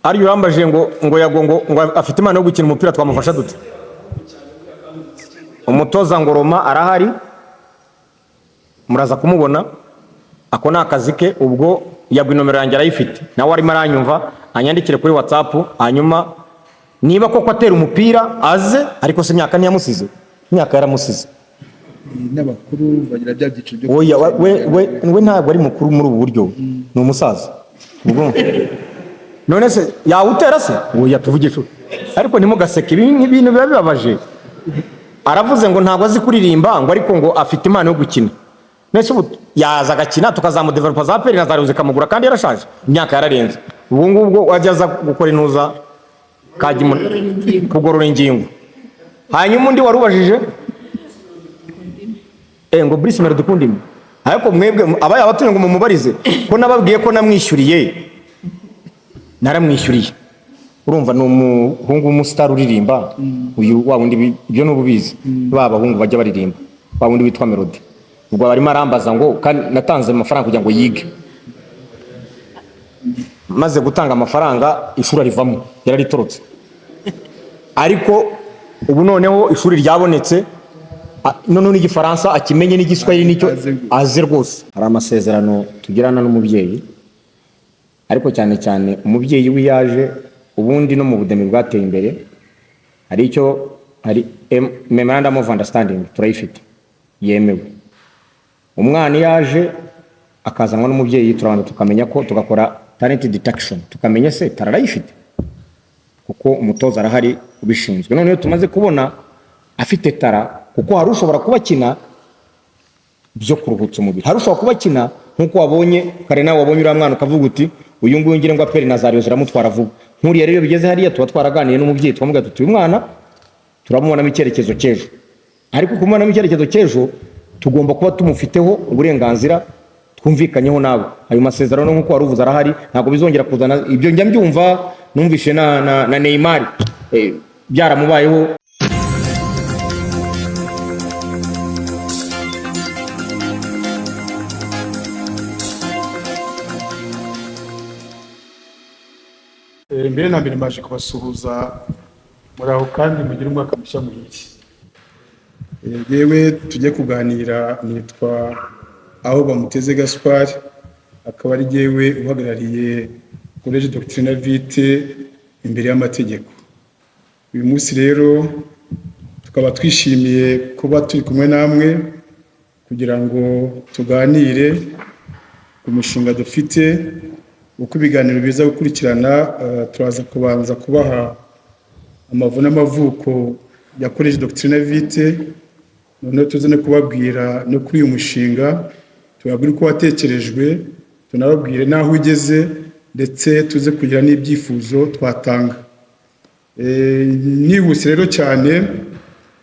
Ari yambaje ngo YAGO ngo afite imana yo gukina umupira twamufasha dute. Umutoza ngoroma arahari muraza kumubona ako nakazi ke ubwo YAGO inomero yanjye arayifite nawe arimo aranyumva anyandikire kuri WhatsApp hanyuma niba koko atera umupira aze ariko se imyaka ntiyamusize imyaka yaramusize n'abakuru bagira bya byiciro byo oya we ntabwo ari mukuru muri ubu buryo ni umusaza ubwo none se yawutera se oya tuvugisha ariko ntimugaseke ibintu biba bibabaje aravuze ngo ntabwo azi kuririmba ngo ariko ngo afite impano yo gukina nese ubu yaza agakina tukazamudevelopa za peri na za ruzi kamugura kandi yarashaje imyaka yararenze ubu ngubwo wajya aza gukora intuza kugorora ingingo hanyuma undi warubajije ngo Brice Mero dukundime ariko mwebwe abaye abatuye ngo mumubarize ko nababwiye ko namwishyuriye naramwishyuriye urumva ni umuhungu w'umustar uririmba uyu wa wundi ibyo n'ububizi babahungu bajya baririmba wa wundi witwa Melody ubwo barimo arambaza ngo kandi natanze amafaranga kugira ngo yige maze gutanga amafaranga ishuri rivamo yararitorotse ariko ubu noneho ishuri ryabonetse none n'igifaransa akimenye n'igiswahili nicyo aze rwose hari amasezerano tugirana n'umubyeyi ariko cyane cyane umubyeyi wiyaje ubundi no mu budemi bwateye imbere hari icyo hari memorandum of understanding turayifite yemewe umwana yaje akazanwa n'umubyeyi turabana tukamenya ko tugakora talent detection tukamenya se tararayifite kuko umutoza arahari ubishinzwe none tumaze kubona afite tara kuko hari ushobora kubakina byo kuruhutsa umubiri hari ushobora kubakina nkuko wabonye kare nawe wabonye uriya mwana ukavuga uti uyu nguyu ngire ngo aperi Nazario ziramutwara vuba nkuriya rero bigeze hariya tuba twaraganiye n'umubyeyi twamuga tuti uyu mwana turamubonamo icyerekezo cy'ejo ariko kumubonamo icyerekezo cy'ejo tugomba kuba tumufiteho uburenganzira twumvikanyeho nawe ayo masezerano nkuko waruvuza arahari ntabwo bizongera kuzana ibyo njya mbyumva numvishe na Neymar byaramubayeho mbere na mbere mbaje kubasuhuza muri aho kandi mugire umwaka mushya muhire yewe tujye kuganira nitwa aho bamuteze Gaspard akaba ari yewe uhagarariye College Doctrine Vite imbere y'amategeko uyu munsi rero tukaba twishimiye kuba turi kumwe namwe kugira ngo tuganire ku mushinga dufite uko ibiganiro biza gukurikirana turaza kubanza kubaha amavu n'amavuko ya College Doctrine Vite none tuze no kubabwira no kuri uyu mushinga tubabwira uko watekerejwe tunababwire naho ugeze ndetse tuze kugira n'ibyifuzo twatanga nihuse rero cyane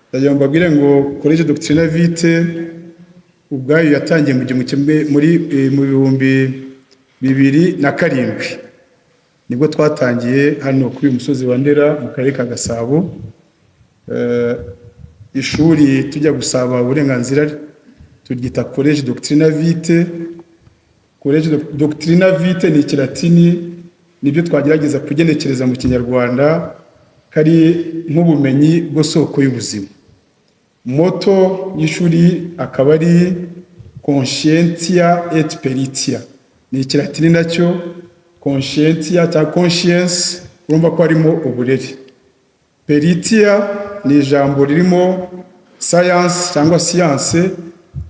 ndagira ngo mbabwire ngo College Doctrine Vite ubwayo yatangiye mu bihumbi 2007 nibwo twatangiye hano kuri umusozi wa Ndera mu karere ka Gasabo ishuri tujya gusaba uburenganzira turyita College Doctrine Vite. College Doctrine Vite ni ikilatini nibyo twagerageza kugenekereza mu kinyarwanda kari nk'ubumenyi bwo soko y'ubuzima. Moto y'ishuri akaba ari Conscientia et Peritia ni ikilatini nacyo Conscientia ta conscience urumva ko harimo uburere. Peritia ni ijambo ririmo science cyangwa science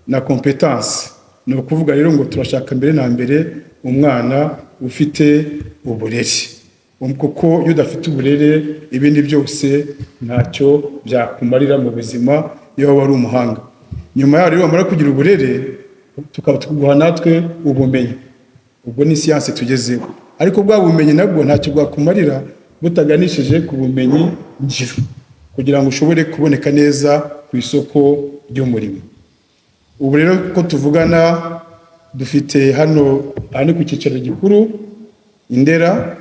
na competence. Ni ukuvuga rero ngo turashaka mbere na mbere umwana ufite uburere. Kuko iyo udafite uburere ibindi byose ntacyo byakumarira mu buzima iyo wari umuhanga. Nyuma yaho rero bamara kugira uburere tukaba tuguha natwe ubumenyi. Ubwo ni science tugezeho. Ariko bwa bumenyi nabwo ntacyo bwakumarira butaganishije ku bumenyi ngiro kugira ngo ushobore kuboneka neza ku isoko ry'umurimo. Ubu rero ko tuvugana dufite hano ku cyicaro gikuru Indera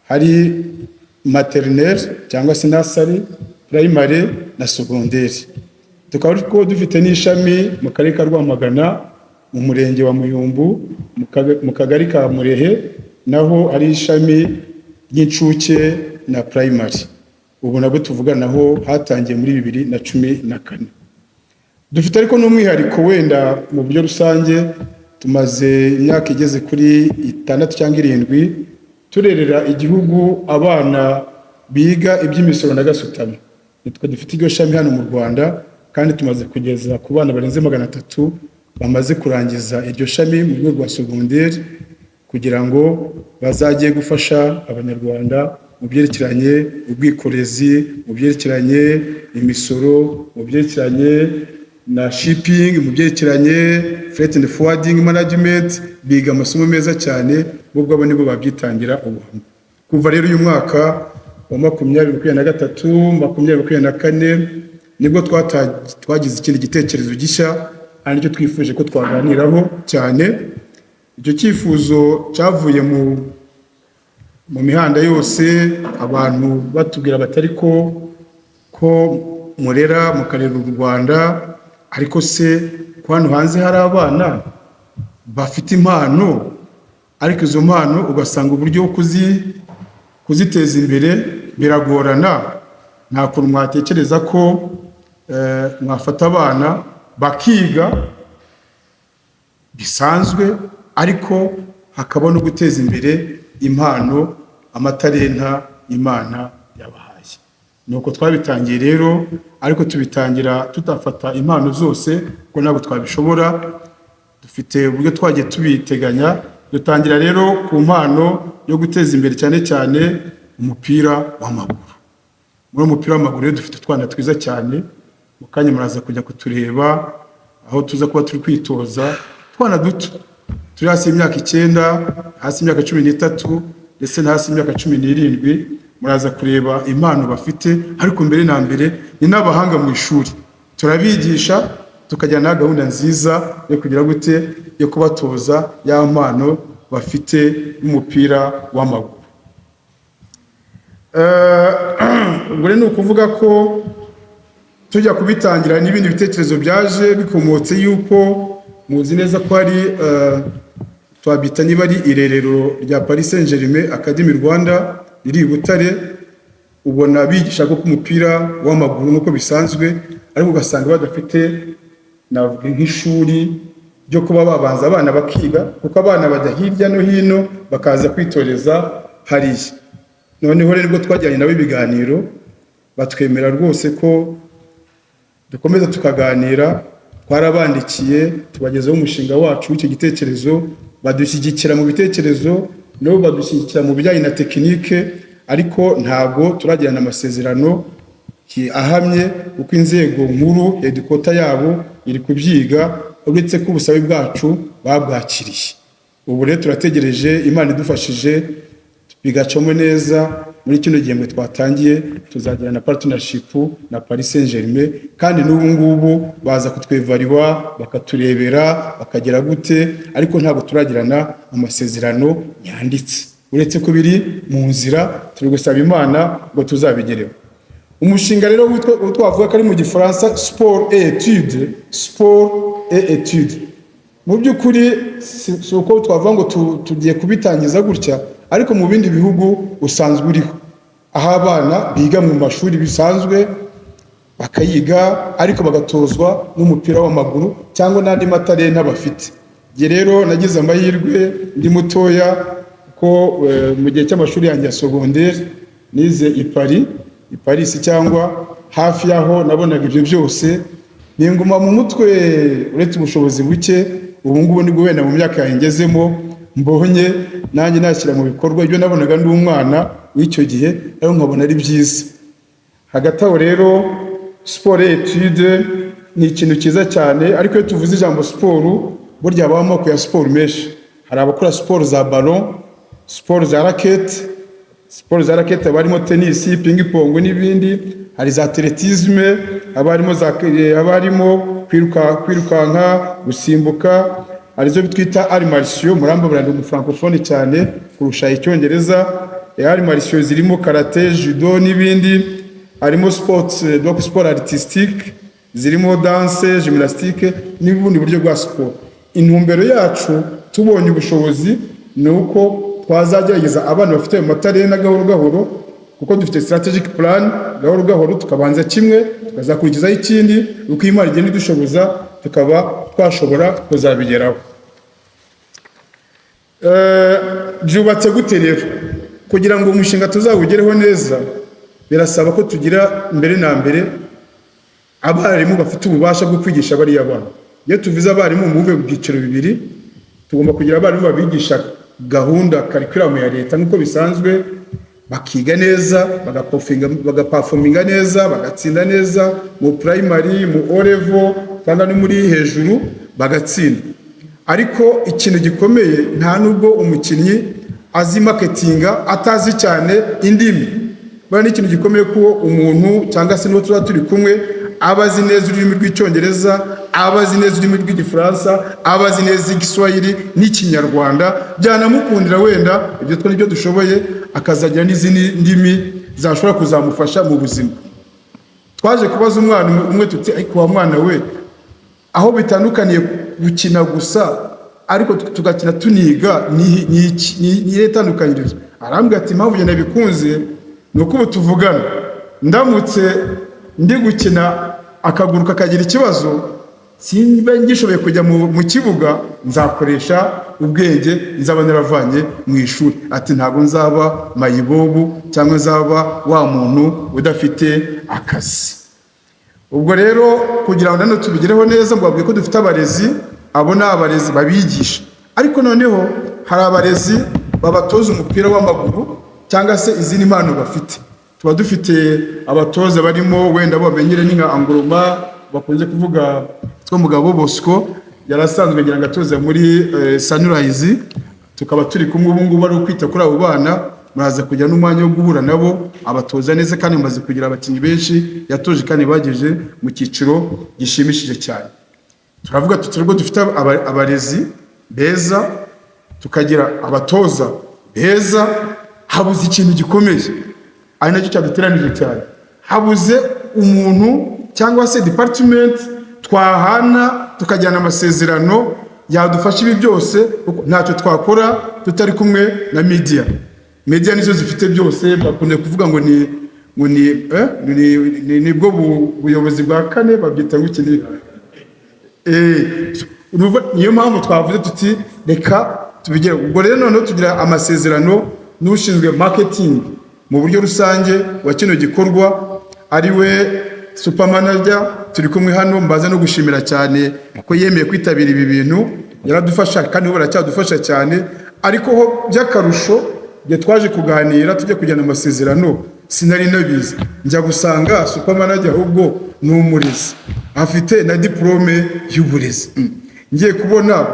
hari maternelle cyangwa se nursery, primary na secondaire. Tukaba dufite n'ishami mu karere ka Rwamagana mu murenge wa Muyumbu mu kagari ka Murehe naho ari ishami ry'incuke na primary. Ubu nabwo tuvuganaho hatangiye muri 2014. Dufite ariko n'umwihariko wenda mu buryo rusange, tumaze imyaka igeze kuri 6 cyangwa 7 turerera igihugu abana biga iby'imisoro na gasutamo. Nitwe dufite iryo shami hano mu Rwanda, kandi tumaze kugeza ku bana barenze 300 bamaze kurangiza iryo shami mu rwego rwa secondaire, kugira ngo bazagiye gufasha abanyarwanda mu byerekeranye ubwikorezi, mu byerekeranye imisoro, mu byerekeranye na shipping, mu byerekeranye freight and forwarding management. Biga amasomo meza cyane, ubwo abo nibo babyitangira ubuhamya. Kuva rero uyu mwaka wa 2023 2024 nibwo twagize ikindi gitekerezo gishya, aricyo twifuje ko twaganiraho cyane. Icyo cyifuzo cyavuye mu mihanda yose, abantu batubwira batari ko murera mukarera u Rwanda, ariko se ko hano hanze hari abana bafite impano, ariko izo mpano ugasanga uburyo kuziteza imbere biragorana. Nta kuntu mwatekereza ko mwafata abana bakiga bisanzwe, ariko hakaba no guteza imbere impano, amatalenta Imana yabahaye. Nuko twabitangiye rero, ariko tubitangira tutafata impano zose ko ntabwo twabishobora. Dufite uburyo twagiye tubiteganya. Dutangira rero ku mpano yo guteza imbere cyane cyane umupira w'amaguru. Muri umupira w'amaguru dufite utwana twiza cyane, mu kanya muraza kujya kutureba aho tuza kuba turi kwitoza. Twana duto turi hasi y'imyaka 9, hasi y'imyaka 13, ndetse na hasi y'imyaka 17. Muraza kureba impano bafite, ariko mbere na mbere ni n'abahanga mu ishuri. Turabigisha, tukajyana na gahunda nziza yo kugira gute yo kubatoza ya mpano bafite y'umupira w'amaguru. Ubwo ni ukuvuga ko tujya kubitangira n'ibindi bitekerezo byaje bikomotse yuko muzi neza ko ari twabita niba ari irerero rya Paris Saint-Germain Academy Rwanda riri Butare. Ubona bigisha ko umupira w'amaguru nuko bisanzwe, ariko ugasanga badafite navuga nk'ishuri ryo kuba babanza abana bakiga, kuko abana bajya hirya no hino bakaza kwitoreza hariya. Noneho rero twajyanye nabo ibiganiro, batwemera rwose ko dukomeza tukaganira. Twarabandikiye, tubagezaho umushinga wacu w'icyo gitekerezo, badushyigikira mu bitekerezo, nabo badushyigikira mu bijyanye na tekinike, ariko ntabwo turagirana amasezerano ahamye, kuko inzego nkuru edikota yabo iri kubyiga, uretse ko ubusabe bwacu babwakiriye. Ubu rero turategereje Imana idufashije bigacamo neza. Muri kino gihembwe twatangiye tuzagira na partnership na Paris Saint-Germain, kandi n'ubu ngubu baza kutwevariwa bakaturebera bakagera gute, ariko ntabwo turagirana amasezerano yanditse, uretse ko biri mu nzira. Turi gusaba Imana ngo tuzabigereho. Umushinga rero twavuga ko ari mu Gifaransa sport et études. Mu by'ukuri si uko twavuga ngo tugiye kubitangiza gutya, ariko mu bindi bihugu usanzwe uriho, aho abana biga mu mashuri bisanzwe bakayiga, ariko bagatozwa n'umupira w'amaguru cyangwa n'andi matalenta bafite. Nge rero nagize amahirwe ndi mutoya ko mu gihe cy'amashuri yanjye ya secondaire nize i Paris cyangwa hafi yaho, nabonaga ibyo byose ninguma mu mutwe, uretse ubushobozi buke. Ubu ngubu nibwo wenda mu myaka yangezemo mbonye nanjye nashyira mu bikorwa ibyo nabonaga ndi umwana w'icyo gihe, ariko nkabona ari byiza. Hagati aho rero sport et études ni ikintu cyiza cyane, ariko iyo tuvuze ijambo siporo burya habaho amoko ya siporo menshi. Hari abakora siporo za ballon, siporo za racket, abarimo tennis, ping pong n'ibindi. Hari za atletisme, abarimo kwirukanka, gusimbuka. Arizo bitwita arts martiaux, muramba burandi mu francophone cyane kurusha icyongereza. Arts martiaux zirimo karate, judo n'ibindi. Harimo sport artistique, zirimo danse, gymnastique n'ubundi buryo bwa sport. Intumbero yacu tubonye ubushobozi ni uko twazagerageza abana bafite ayo matarena gahoro gahoro, kuko dufite strategic plan gahoro gahoro, tukabanza kimwe tukazakurikizaho ikindi, uko Imana igenda idushoboza tukaba twashobora kuzabigeraho. Byubatse gute rero? Kugira ngo umushinga tuzawugereho neza birasaba ko tugira mbere na mbere abarimu bafite ububasha bwo kwigisha bariya bana. Iyo tuvuze abarimu mu byiciro bibiri, tugomba kugira abarimu babigisha gahunda curriculum ya leta nk'uko bisanzwe, bakiga neza, bagaperforminga neza, bagatsinda neza mu primary, mu O level cyangwa no muri hejuru bagatsinda. Ariko ikintu gikomeye, nta nubwo umukinnyi azi marketinga atazi cyane indimi. Bari n'ikintu gikomeye ko umuntu cyangwa se n'uwo tuba turi kumwe abazi neza ururimi rw'icyongereza, abazi neza ururimi rw'igifaransa, abazi neza igiswahili n'ikinyarwanda, byanamukundira wenda ibyo twa nibyo dushoboye akazagira n'izindi ndimi zashobora kuzamufasha mu buzima. Twaje kubaza umwana umwe tuti ariko wa mwana we, aho bitandukaniye gukina gusa ariko tugakina tuniga ni retandukanyirizo. Arambwira ati impamvu njye nabikunze nuko ubu tuvugana, ndamutse ndi gukina akaguru kakagira ikibazo, simba ngishoboye kujya mu kibuga, nzakoresha ubwenge nzaba naravanye mu ishuri. Ati ntabwo nzaba mayibobu cyangwa nzaba wa muntu udafite akazi. Ubwo rero kugira ngo nano tubigereho neza, mbabwiye ko dufite abarezi, abo ni abarezi babigisha, ariko noneho hari abarezi babatoza umupira w'amaguru cyangwa se izindi mpano bafite. Tuba dufite abatoza barimo wenda bamenyere n'inka Angoroma bakunze kuvuga two Mugabo Bosco, yarasanzwe ngira ngatoza muri Sunrise, tukaba turi kumwe ubu ngubu ari kwita kuri abo bana. Muraza kujya n'umwanya wo guhura nabo, abatoza neza kandi mumaze kugira abakinnyi benshi yatoje kandi bageje mu cyiciro gishimishije cyane. Turavuga tutirwo dufite abarezi beza, tukagira abatoza beza, habuze ikintu gikomeye, ari nacyo cyaduteranije cyane. Habuze umuntu cyangwa se department twahana tukajyana amasezerano yadufasha ibi byose, ntacyo twakora tutari kumwe na media. Media nizo zifite byose, bakunze kuvuga ngo ni bwo buyobozi bwa kane babyita gukina. Niyo mpamvu twavuze tuti reka tubigere. Ubwo rero noneho tugira amasezerano n'ushinzwe marketing mu buryo rusange wa kino gikorwa, ari we supermanager. Turi kumwe hano, mbaza no gushimira cyane ko yemeye kwitabira ibi bintu, yaradufasha kandi baracyadufasha cyane. Ariko ho by'akarusho bye twaje kuganira tujye kujyana amasezerano, sinari nabizi, njya gusanga supermanager ahubwo ni umurezi, afite na diplome y'uburezi. Ngiye kubona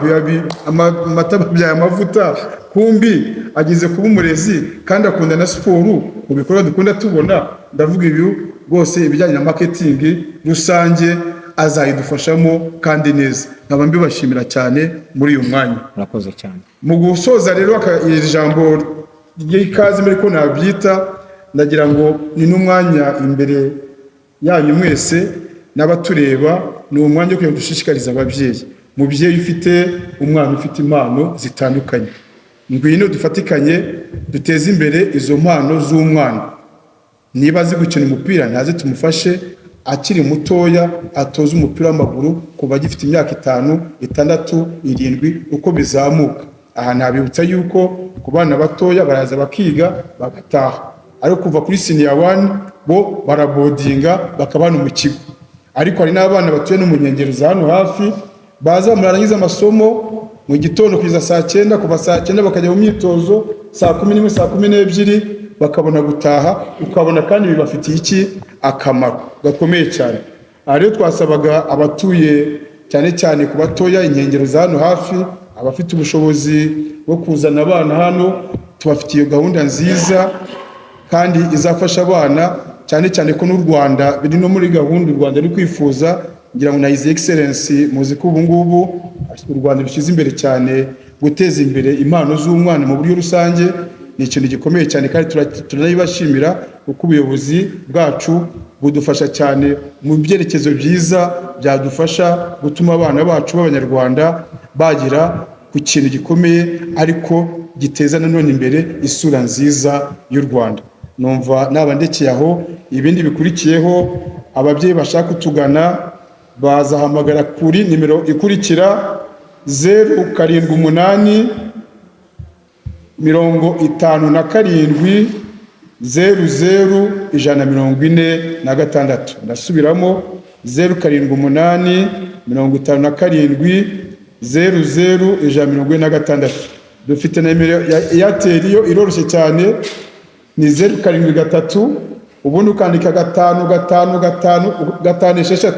amata bya amavuta, kumbi agize kuba umurezi kandi akunda na siporo mu bikorwa dukunda tubona. Ndavuga ibi bose ibijyanye na marketing rusange azayidufashamo kandi neza. Nkaba mbibashimira cyane muri uyu mwanya. Murakoze cyane. Mu gusoza rero iri jambo ry'ikaze muri ko nabyita, ndagira ngo ni n'umwanya imbere yanyu mwese n'abatureba, ni umwanya wo kudushishikariza ababyeyi. Mubyeyi ufite umwana ufite impano zitandukanye, ngwino dufatikanye duteze imbere izo mpano z'umwana. Niba azi gukina umupira, ntaze tumufashe akiri mutoya atoza umupira w'amaguru kuva agifite imyaka 5, 6, 7 uko bizamuka. Aha nabibutsa yuko ku bana batoya baraza bakiga bagataha, ariko kuva kuri senior 1 bo barabodinga bakabana mu kigo. Ariko hari n'abana batuye no mu nkengero za hano hafi, baza murarangiza amasomo mu gitondo kugeza saa 9, kuva saa 9 bakajya mu myitozo saa 11, saa 12 bakabona gutaha, ukabona kandi bibafitiye iki akamaro gakomeye cyane. Aha rero twasabaga abatuye cyane cyane ku batoya inkengero za hano hafi, abafite ubushobozi bwo kuzana abana hano, tubafitiye gahunda nziza kandi izafasha abana, cyane cyane ko n'u Rwanda biri no muri gahunda u Rwanda ruri kwifuza, ngira ngo na His Excellency muzi ko ubu ngubu u Rwanda rushyize imbere cyane guteza imbere impano z'umwana mu buryo rusange. Ni ikintu gikomeye cyane kandi turanabibashimira kuko ubuyobozi bwacu budufasha cyane mu byerekezo byiza byadufasha gutuma abana bacu b'Abanyarwanda bagira ku kintu gikomeye ariko giteza nanone imbere isura nziza y'u Rwanda. Numva nabandekeye aho, ibindi bikurikiyeho ababyeyi bashaka kutugana bazahamagara kuri nimero ikurikira 078 57 00 146. Ndasubiramo 078 57 00 146. Dufite na nimero ya Airtel yo iroroshye cyane, ni 073 ubundi ukandika 55556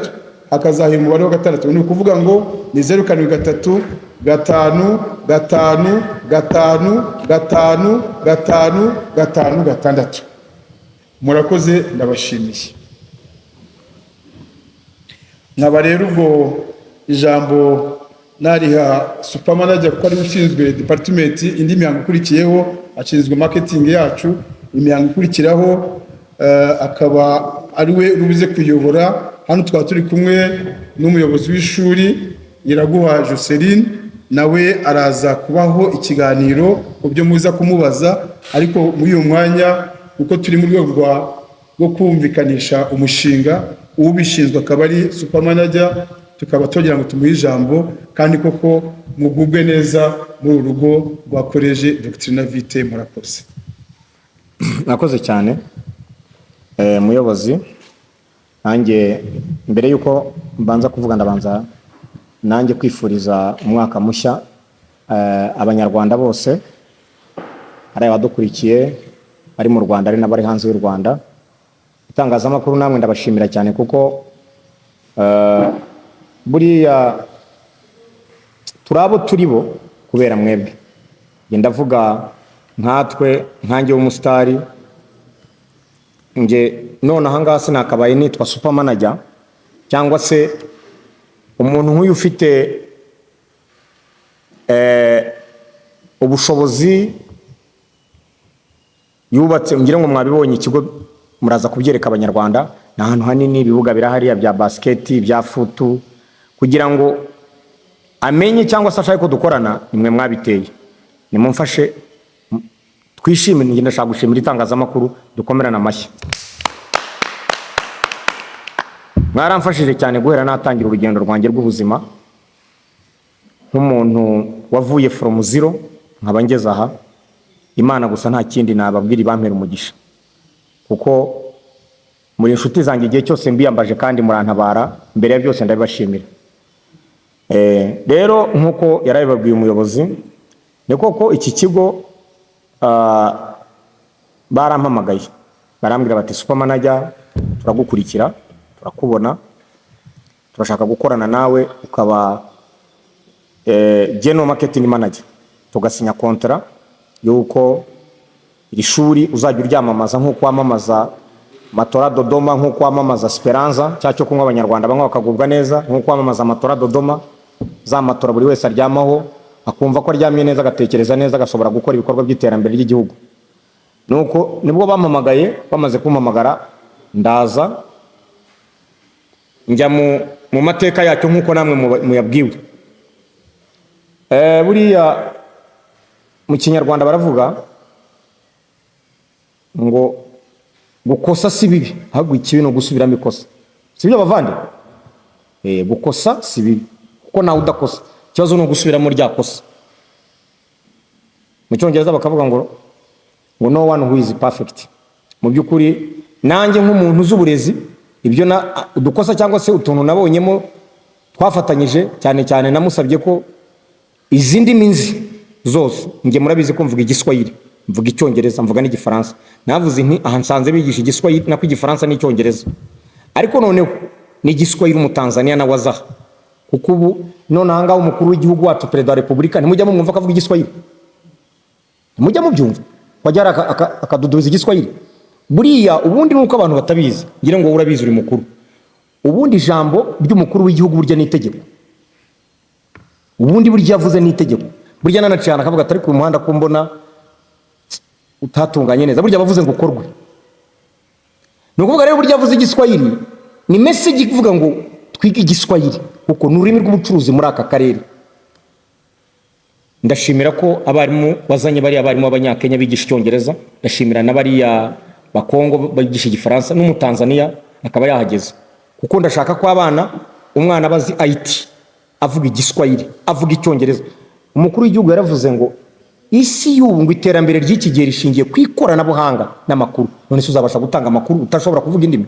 hakazaha umubare wa 6. Ni ukuvuga ngo ni 073 5 5 5 5 5 5 6. Murakoze, ndabashimiye. Nkaba rero ubwo ijambo nariha supermanager kuko ari ushinzwe department indi mihango ikurikiyeho, ashinzwe marketing yacu. Imihango ikurikiraho akaba ari we rubize kuyobora. Hano twaba turi kumwe n'umuyobozi w'ishuri Iraguha Joseline, nawe araza kubaho ikiganiro ku byo muza kumubaza, ariko muri uyu mwanya uko turi mu rwego rwo kumvikanisha umushinga, ubishinzwe akaba ari supermanager, tukaba tugira ngo tumuhe ijambo kandi koko mugubwe neza muri urugo rwa College Doctrina Vitae. Murakoze. Nakoze cyane muyobozi. Nanjye mbere yuko mbanza kuvuga ndabanza nanjye kwifuriza umwaka mushya abanyarwanda bose, ari abadukurikiye ari mu Rwanda ari n'abari hanze y'u Rwanda. Itangazamakuru namwe ndabashimira cyane kuko buriya turabo turibo kubera mwebwe. Ndavuga nkatwe, nkanjye w'umusitari, nge none ahangaha sinakabaye nitwa supermanager cyangwa se umuntu nk'uyu ufite ubushobozi yubatse. Ngire ngo mwabibonye ikigo, muraza kubyereka abanyarwanda. Ni ahantu hanini, ibibuga birahari bya basket, bya futu, kugira ngo amenye cyangwa se ashaka ko dukorana. Nimwe mwabiteye, nimumfashe twishime. Njye ndashaka gushimira itangazamakuru, dukomerana amashyi. Mwaramfashije cyane guhera natangira urugendo rwanjye rw'ubuzima nk'umuntu wavuye from zero nkaba ngeze aha. Imana gusa nta kindi nababwira, ibampera umugisha kuko muri inshuti zanjye igihe cyose mbiyambaje kandi murantabara. Mbere ya byose ndabibashimira. Rero nk'uko yarabibabwiye umuyobozi, ni koko iki kigo barampamagaye barambwira bati supermanager turagukurikira, turakubona, turashaka gukorana nawe ukaba general marketing manager, tugasinya kontra yuko iri shuri uzajya uryamamaza nk'uko wamamaza Matora Dodoma, nk'uko wamamaza Speranza cyacyo kunywa abanyarwanda bamwe bakagubwa neza, nk'uko wamamaza Matora Dodoma, za matora buri wese aryamaho akumva ko aryamye neza, agatekereza neza, agashobora gukora ibikorwa by'iterambere ry'igihugu. Nuko nibwo bampamagaye, bamaze kumpamagara ndaza njya mu mateka yacyo nk'uko namwe muyabwiwe. Buriya mu Kinyarwanda baravuga ngo gukosa si bibi, ahubwo ikibi no gusubiramo ikosa. Sibyo bavande? Gukosa si bibi kuko nawe udakosa, ikibazo no gusubiramo rya kosa. Mu Cyongereza bakavuga ngo no one who is perfect. Mu byukuri nanjye nk'umuntu z'uburezi, ibyo udukosa cyangwa se utuntu nabonyemo twafatanyije, cyane cyane namusabye ko izindi minzi zose, nge murabizi ko mvuga igiswahili, mvuga icyongereza, mvuga n'igifaransa. Navuze nti aha nsanze bigisha igiswahili nako igifaransa n'icyongereza, ariko noneho ni igiswahili mu Tanzania na wazaha, kuko ubu none aha ngaho umukuru w'igihugu wacu Perezida wa Repubulika nimujya mwumva akavuga igiswahili, nimujya mubyumva wajya akadudubiza igiswahili. Buriya ubundi nuko abantu batabizi, ngira ngo urabizi uri mukuru. Ubundi ijambo ry'umukuru w'igihugu burya n'itegeko, ubundi burya yavuze n'itegeko. Burya nanacana akavuga atari ku muhanda ko mbona utatunganye neza, burya bavuze ngo korwe. Ni ukuvuga rero burya yavuze igiswahili ni message ivuga ngo twige igiswahili kuko ni ururimi rw'ubucuruzi muri aka karere. ndashimira ko abarimu wazanye bari abarimu b'Abanyakenya bigisha Icyongereza, ndashimira n'abariya bakongo bigisha Igifaransa n'umutanzania akaba yahageze, kuko ndashaka ko abana umwana bazi IT avuga Igiswahili avuga Icyongereza. Umukuru w'igihugu yaravuze ngo isi y'ubu ngo iterambere ry'iki gihe rishingiye ku ikoranabuhanga n'amakuru. None se uzabasha gutanga amakuru utashobora kuvuga indimi?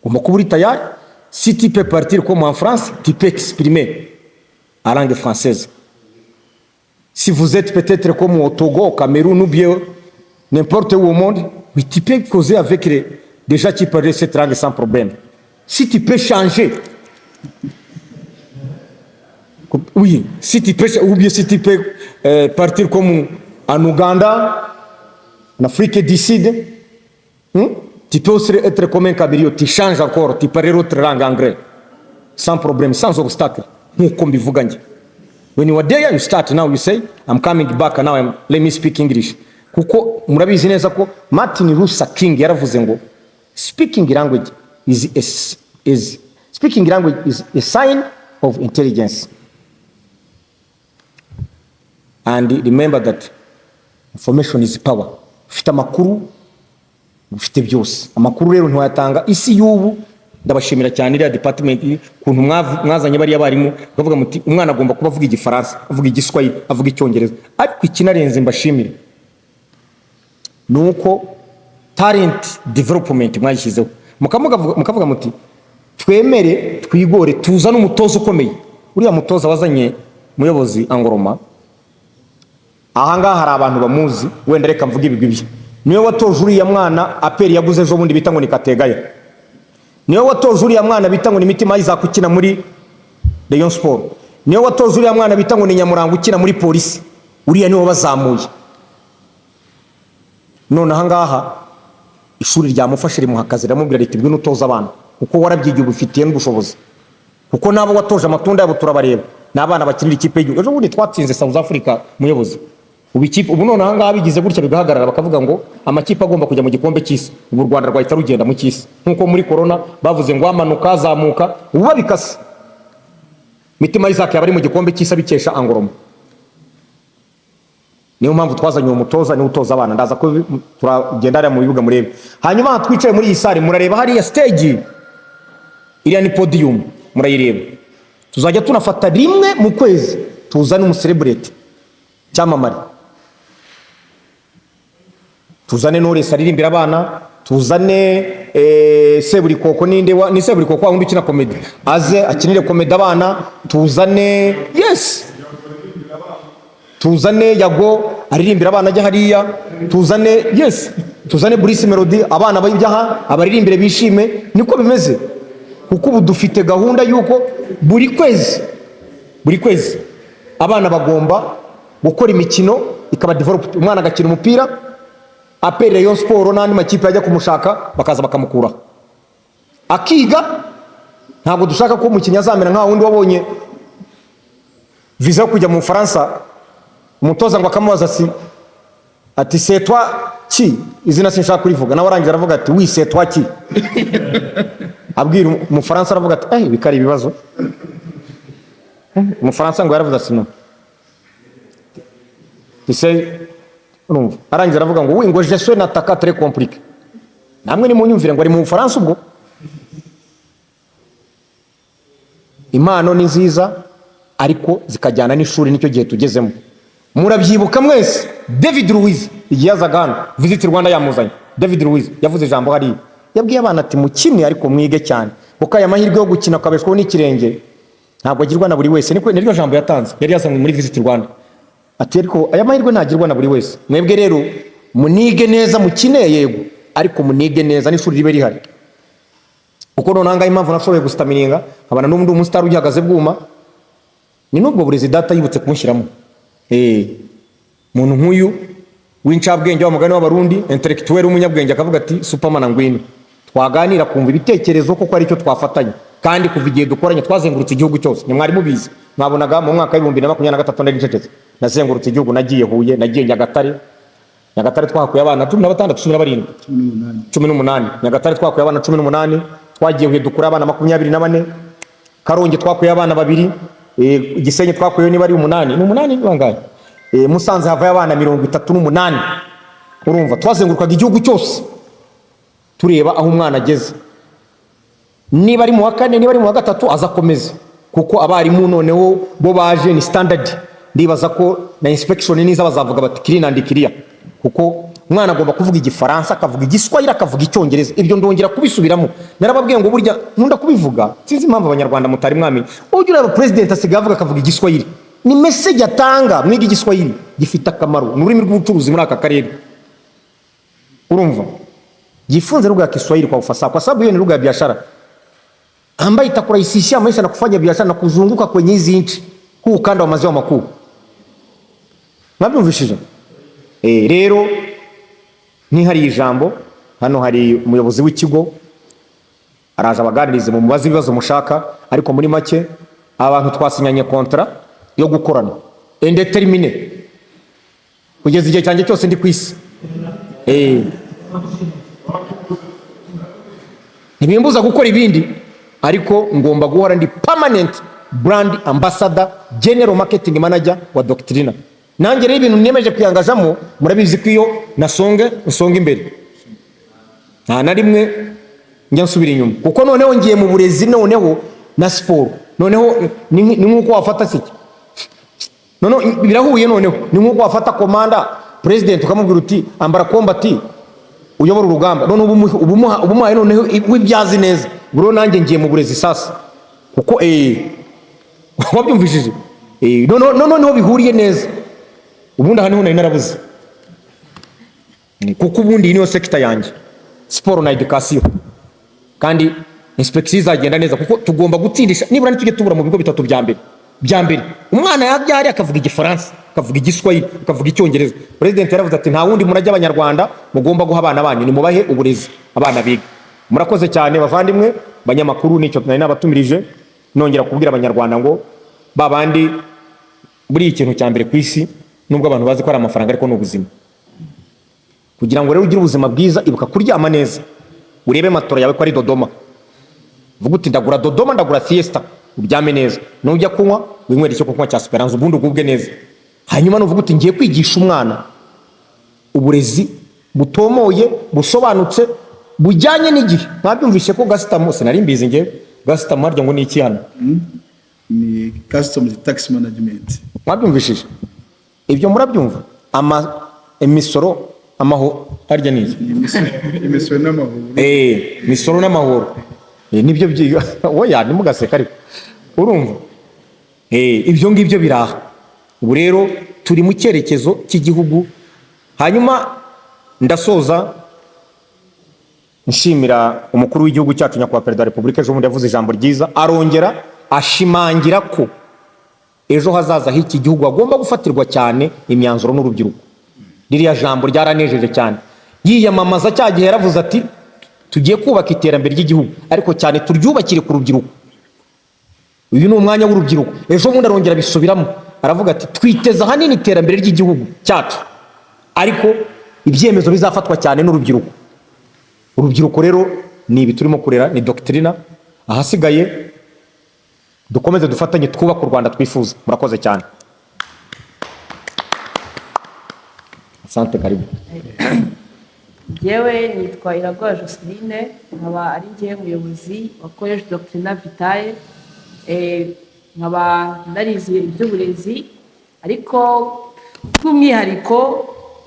Ugomba kuba uri tayari. Si tu peux partir comme en France, tu peux exprimer en langue française. Si vous êtes peut-être comme au Togo, au Cameroun ou bien n'importe où au monde, mais tu peux causer avec des gens qui parlent cette langue sans problème. Si tu peux changer, oui, si tu peux, ou bien si tu peux partir comme en Ouganda, en Afrique du Sud, tu peux aussi être comme un Kabylie, tu changes encore, tu parles autre langue anglais, sans problème, sans obstacle. When you are there, you start now, you say, I'm coming back now, let me speak English. Kuko murabizi neza ko Martin Luther King yaravuze ngo speaking language is a sign of intelligence. And remember that information is power. Ufite amakuru, ufite byose. Amakuru rero ntwayatanga isi y'ubu. Ndabashimira cyane iriya department kuntu mwazanye bari abarimu bavuga muti umwana agomba kuba avuga Igifaransa, avuga Igiswahili, avuga Icyongereza. Ariko ikinarenze mbashimire nuko talent development mwashyizeho, mukavuga muti twemere twigore tuzana umutozo ukomeye. Uriya mutoza wazanye muyobozi Angoroma, ahangaha hari abantu bamuzi, wenda reka mvuge ibigwi. Niwe watoje uriya mwana aperi yaguze ejo bundi bita ngo ni Kategaya. Niwe watoje uriya mwana bita ngo ni Mitima Isaac ukina muri Rayon Sport. Niwe watoje uriya mwana bita ngo ni Nyamuranga ukina muri Polisi. Uriya niwe bazamuye. None ahangaha ishuri ryamufashe rimuhakaze ramubwira riti bwino utoza abana kuko warabyigiye ubufitiye n'ubushobozi, kuko nabo watoje amatunda yabo turabareba n'abana bakinira ikipe y'igihugu. Ejo bundi twatsinze South Africa muyobozi ubu none ahangaha bigize gutya bigahagarara bakavuga ngo amakipe agomba kujya mu gikombe cy'isi. Ubu Rwanda rwahita rugenda mu cy'isi nkuko muri corona bavuze ngo amanuka azamuka, ubu babikase. Mitima Isaac yabari mu gikombe cy'isi bikesha Angoroma. Niyo mpamvu twazanye umutoza ni utoza abana. Ndaza ko turagendara mu bibuga murebe. Hanyuma twicaye muri iyi sare murareba hari ya stage iriya ni podium murayireba. Tuzajya tunafata rimwe mu kwezi tuzane umucelebrate cyamamare, tuzane Knowless aririmbira abana, tuzane Seburikoko ni Seburikoko wundi ukina comedy aze akinire comedy abana, tuzane tuzane Yago aririmbira abana ajya hariya, tuzane Bruce Melody abana bajyaha abaririmbire bishime. Niko bimeze kuko ubu dufite gahunda yuko buri kwezi abana bagomba gukora imikino ikaba develop. Umwana agakina umupira apere Rayon Sport n'andi makipe ajya kumushaka bakaza bakamukura akiga. Ntabwo dushaka ko umukinnyi azamera nka wundi wabonye visa yo kujya mu Faransa, umutoza ngo akamubaza ati c'est toi qui, izina sinshaka kurivuga, nawe arangiza aravuga ati oui c'est toi qui. Abwira mu Faransa aravuga ati bikari ibibazo. Mu Faransa ngo yaravuze ati no urumva, arangiza aravuga ngo oui ngo je suis un attaquant très compliqué. Namwe ni munyumvire ngo ari mu Faransa ubwo. Impano ni nziza ariko zikajyana n'ishuri, nicyo gihe tugezemo. Murabyibuka mwese David Luiz igihe yazaga hano Visit Rwanda yamuzanye. David Luiz yavuze ijambo hari, yabwiye abana ati mukine ariko mwige cyane kuko aya mahirwe yo gukina akabeshwaho n'ikirenge ntabwo agirwa na buri wese. Niryo jambo yatanze, yari yazanywe muri Visit Rwanda ati ariko aya mahirwe ntagirwa na buri wese. Mwebwe rero munige neza, mukine yego ariko munige neza n'ishuri ribe rihari. Kuko nonanga impamvu nashoboye gustamininga abana n'ubundi umustar ugihagaze bwuma ni nubwo burezi data yibutse kumushyiramo. Muntu nk'uyu w'incabwenge w'amugani w'abarundi intellectuel umunyabwenge akavuga ati Superman ngwino twaganira kumva ibitekerezo kuko ari cyo twafatanya. Kandi kuva igihe dukoranye twazengurutse igihugu cyose. Ni mwari mubizi, mwabonaga mu mwaka wa 2023 ndari ncecetse nazengurutse igihugu, nagiye Huye, nagiye Nyagatare twakuye abana 16 18 Nyagatare twakuye abana 18, twagiye Huye dukura abana 24, Karongi twakuye abana 2, Gisenyi twakuyeho niba ari 8 ni 8 ni bangahe Musanze havaye abana 38 urumva twazengurukaga igihugu cyose tureba aho umwana ageze niba ari mu wa 4 niba ari mu wa 3 azakomeza kuko abarimu noneho bo baje ni standard ndibaza ko na inspection niza bazavuga bati kirina ndikiriya kuko umwana agomba kuvuga igifaransa akavuga igiswahili akavuga icyongereza ibyo ndongera kubisubiramo narababwiye ngo burya nkunda kubivuga sinzi impamvu abanyarwanda mutari mwamenye ugira ro president asigaye avuga akavuga igiswahili ni message atanga mwiga igiswahili gifite akamaro n'ururimi rw'ubucuruzi muri aka karere urumva jifunze lugha ya Kiswahili kwa ufasaha kwa sababu hiyo ni lugha ya biashara ambayo itakurahisishia maisha na kufanya biashara na kuzunguka kwenye hizi nchi huu ukanda wa maziwa makuu. Mwabyumvishije? Rero ni hari ijambo hano hari umuyobozi w'ikigo araje abaganirize mu mubazi ibibazo mushaka ariko muri make abantu twasinyanye contrat yo gukorana indetermine kugeza igihe cyanjye cyose ndi kwisi. Ntibimbuza gukora ibindi ariko ngomba guhora ndi permanent brand ambassador general marketing manager wa Doctrina. Nanjye rero ibintu nemeje kwiyangazamo murabizi ko iyo nsonga imbere nta na rimwe njya nsubira inyuma kuko noneho ngiye mu burezi noneho na sport noneho ni nkuko wafata siki noneho birahuye noneho ni nkuko wafata komanda president ukamubwira uti ambara combat uyobora urugamba none ubumuhaye noneho wibyazi neza bro nanjye ngiye mu burezi sasa kuko wabyumvishije noneho bihuriye neza ubundi hano nari narabuze kuko ubundi niyo sector yanjye sport na education kandi inspection izagenda neza kuko tugomba gutsindisha nibura nitujye tubura mu bigo bitatu bya mbere umwana yabyari akavuga igifaransa akavuga igiswahili akavuga icyongereza president yaravuze ati nta wundi murajya abanyarwanda mugomba guha abana banyu ni mubahe uburezi abana biga. Murakoze cyane bavandimwe banyamakuru nicyo nari nabatumirije nongera kubwira abanyarwanda ngo babandi buri ikintu cya mbere kwisi nubwo abantu bazi ko ari amafaranga ariko n'ubuzima kugira ngo rero ugire ubuzima bwiza ibuka kuryama neza urebe matora yawe ko ari Dodoma vuga uti ndagura Dodoma ndagura Fiesta uryame neza nujya kunywa winywera icyo kunywa cya Esperance ubundi ugubwe neza hanyuma nuvuga uti ngiye kwigisha umwana uburezi butomoye busobanutse bujyanye n'igihe. Mwabyumvishe ko gasitamo sinari mbizi nge gasitamo harya ngo ni iki hano ni customs tax management. Mwabyumvishije ibyo murabyumva imisoro amaho harya nizo imisoro n'amahoro imisoro n'amahoro nibyo byiga oya nimugaseka ariko urumva ibyo ngibyo biraha ubu rero turi mu cyerekezo cy'igihugu. Hanyuma ndasoza nshimira umukuru w'igihugu cyacu nyakubahwa perezida wa repubulika ejo bundi yavuze ijambo ryiza arongera ashimangira ko ejo hazaza h'iki gihugu agomba gufatirwa cyane imyanzuro n'urubyiruko. Ririya jambo ryaranejeje cyane yiyamamaza cya gihe yaravuze ati tugiye kubaka iterambere ry'igihugu ariko cyane turyubakire ku rubyiruko. Uyu ni umwanya w'urubyiruko. Ejo bundi arongera bisubiramo aravuga ati twiteza hanini iterambere ry'igihugu cyacu ariko ibyemezo bizafatwa cyane n'urubyiruko. Urubyiruko rero ni ibi turimo kurera ni Doctrina ahasigaye dukomeze dufatanye twubaka u Rwanda twifuza. Murakoze cyane. Asante karibu. Yewe nitwa Iragwa Joseline nkaba ari ngiye umuyobozi wa College Doctrina Vitae nkaba narize iby'uburezi ariko by'umwihariko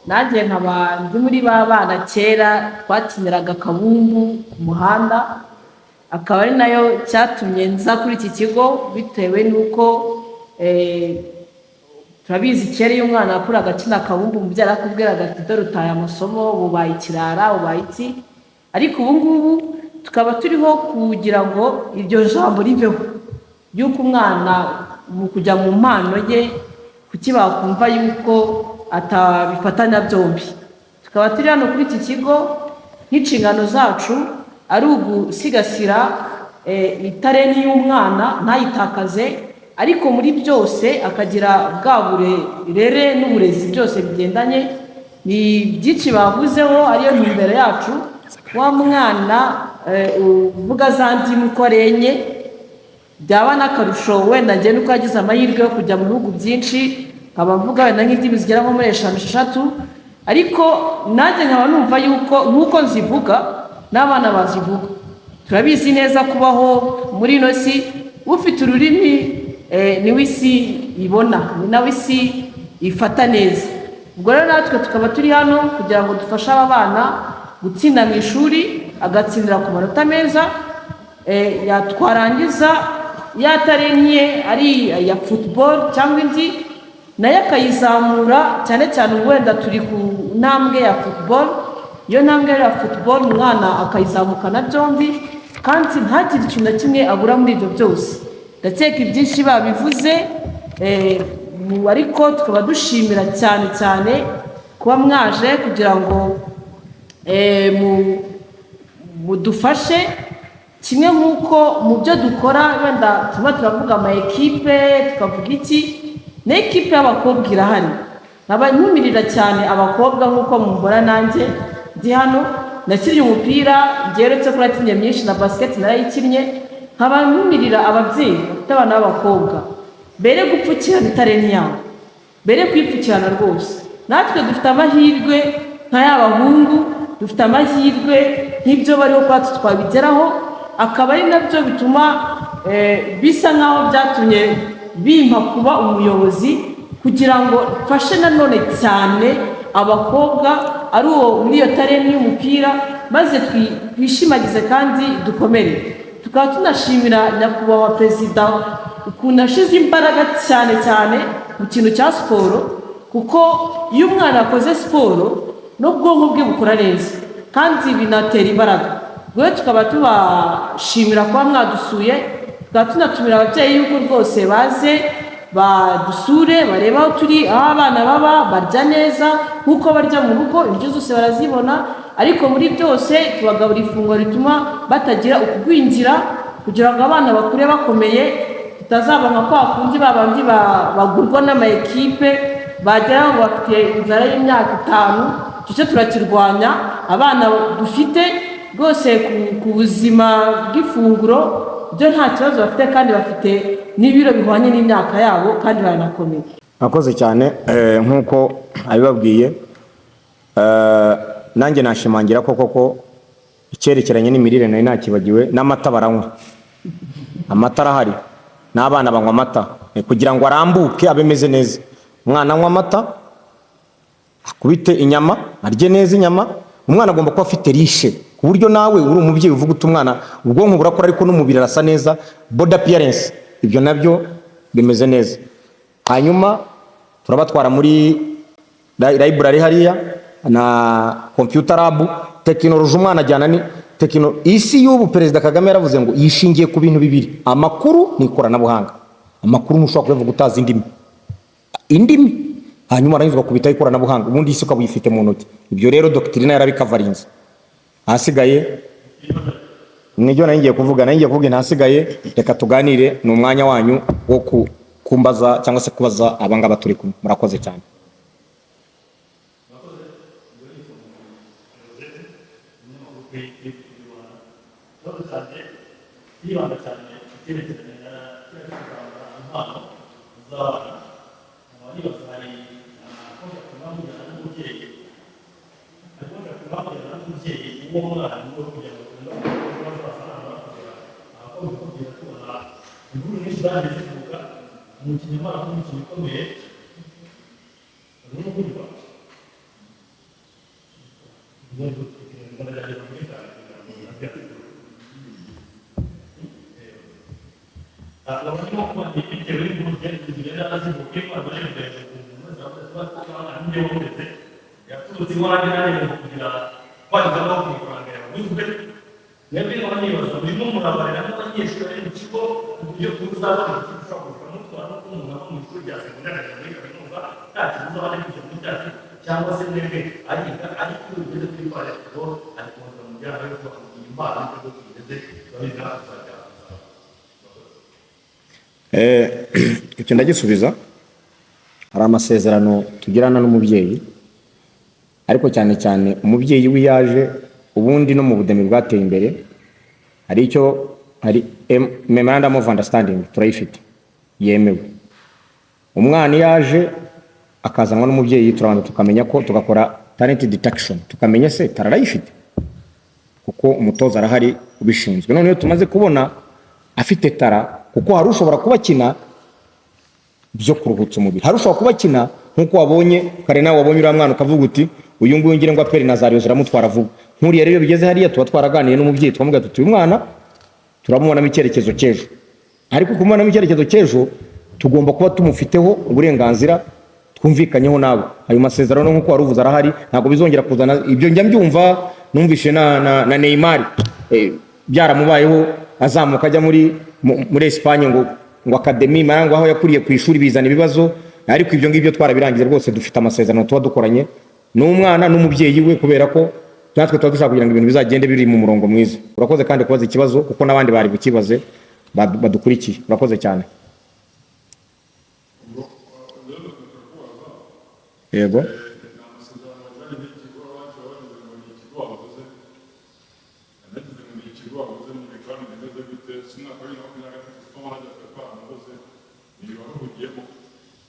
nanjye nkaba ndi muri ba bana kera twakiniraga akabumbu ku muhanda akaba ari nayo cyatumye nza kuri iki kigo bitewe n'uko turabizi kera iyo umwana akura agakina akabumbu umubyeyi arakubwiraga ati dore utaye amasomo bubaye ikirara bubaye iki ariko ubu ngubu tukaba turiho kugira ngo iryo jambo riveho y'uko umwana mu kujya mu mpano ye kuki bakumva yuko atabifatanya byombi. Tukaba turi hano kuri iki kigo nk'inshingano zacu ari ugusigasira itareni y'umwana ntayitakaze ariko muri byose akagira bwa burere n'uburezi byose bigendanye ni byinshi bavuzeho ariyo ntumbero yacu wa mwana uvuga za ndimi uko arenye byaba n'akarusho wenda njye nuko yagize amahirwe yo kujya mu bihugu byinshi nkaba mvuga wenda nk'indimi zigera nko muri 5-6 ariko nanjye nkaba numva yuko nk'uko nzivuga n'abana bazivuga. Turabizi neza kubaho muri ino si ufite ururimi niwe isi ibona, ni nawe isi ifata neza. Ubwo rero natwe tukaba turi hano kugira ngo dufashe aba bana gutsinda mu ishuri, agatsindira ku manota meza, yatwarangiza yatarenye ari ya football cyangwa indi nayo akayizamura, cyane cyane wenda turi ku ntambwe ya football. Iyo ntambwe ya football umwana akayizamukana byombi kandi ntagire ikintu na kimwe abura muri ibyo byose. Ndakeka ibyinshi babivuze, ariko tukaba dushimira cyane cyane kuba mwaje kugira ngo mudufashe kimwe nk'uko mu byo dukora wenda tuba turavuga ama ekipe tukavuga iki, n'ekipe y'abakobwa irahari. Nkaba ntumirira cyane abakobwa nk'uko mumbona nanjye ndi hano nakinnye umupira ngeretse kuri atinye myinshi na basket narayikinnye. Nkaba ntumirira ababyeyi bafite abana b'abakobwa bere gupfukirana itareni yabo, bere kwipfukirana rwose. Natwe dufite amahirwe nk'ay'abahungu, dufite amahirwe nk'ibyo bariho kwa twabigeraho, akaba ari nabyo bituma bisa nk'aho byatumye bimpa kuba umuyobozi kugira ngo mfashe nanone cyane abakobwa ari uwo muri iyo tareni y'umupira, maze twishimagize kandi dukomere. Tukaba tunashimira nyakubahwa perezida ukuntu ashize imbaraga cyane cyane mu kintu cya siporo, kuko iyo umwana akoze siporo n'ubwonko bwe bukora neza kandi binatera imbaraga. Rero tukaba tubashimira kuba mwadusuye, tukaba tunatumira ababyeyi yuko rwose baze badusure bareba aho turi, aho abana baba barya neza nk'uko barya mu rugo, ibyo zose barazibona, ariko muri byose tubagabura ifunguro rituma batagira ukugwingira kugira ngo abana bakure bakomeye, tutazaba nka kwa kundi babandi bagurwa n'ama ekipe bagera ngo bafite inzara y'imyaka 5. Icyo turakirwanya. Abana dufite rwose ku buzima bw'ifunguro byo nta kibazo bafite kandi bafite n'ibiro bihwanye n'imyaka yabo kandi baranakomeye. Nakoze cyane nk'uko abibabwiye, nanjye nashimangira koko icyerekeranye n'imirire nari nakibagiwe. N'amata baranywa, amata arahari, n'abana banywa amata kugira ngo arambuke abe meze neza. Umwana anywa amata akubite inyama, arye neza inyama. Umwana agomba kuba afite rishe ku buryo nawe uri umubyeyi uvuga uti umwana ubwonko burakora ariko n'umubiri arasa neza, body appearance, ibyo nabyo bimeze neza. Hanyuma turabatwara muri library hariya na computer lab, technology. Umwana ajyana ni isi y'ubu Perezida Kagame yaravuze ngo yishingiye ku bintu bibiri: amakuru n'ikoranabuhanga. Amakuru ntushobora kuvuga utazi indimi hanyuma aranyuzwa kubita ikoranabuhanga, ubundi isi ukaba uyifite mu ntoki. Ibyo rero doctrine yarabikavarinze. Hasigaye nijyo ngiye kuvuga ntasigaye, reka tuganire. Ni umwanya wanyu wo kumbaza cyangwa se kubaza abangaba turi kumwe. Murakoze cyane. Icyo ndagisubiza. Hari amasezerano tugirana n'umubyeyi, ariko cyane cyane umubyeyi wiyaje ubundi no mu budemi bwateye imbere, hari icyo hari memorandum of understanding turayifite yemewe. Umwana yaje akazanwa n'umubyeyi turabana tukamenya ko tugakora talent detection tukamenya se tararayifite kuko umutoza arahari ubishinzwe. None tumaze kubona afite tara kuko hari ushobora kubakina byo kuruhutsa umubiri, hari ushobora kubakina nkuko wabonye kare nawe wabonye uriya mwana ukavuga uti uyu nguyu ngire ngo aperi Nazario ziramutwara vuba. Nkuriya rero bigeze hariya tuba twaraganiye n'umubyeyi twamuga tuti uyu mwana turabona mu cyerekezo cyejo, ariko kumubona mu cyerekezo cyejo tugomba kuba tumufiteho uburenganzira twumvikanyeho nawe. Ayo masezerano nkuko waruvuza arahari, ntabwo bizongera kuzana ibyo njya mbyumva. Numvishe na Neymar byaramubayeho azamuka ajya muri Espagne ngo academy marango aho yakuriye ku ishuri bizana ibibazo, ariko ibyo ngibyo twarabirangize rwose. Dufite amasezerano tuba dukoranye n'umwana n'umubyeyi we kubera ko natwe tuba dushaka kugira ngo ibintu bizagende biri mu murongo mwiza. Urakoze kandi kubaza ikibazo kuko nabandi bari bukibaze badukurikiye. Urakoze cyane. Yego.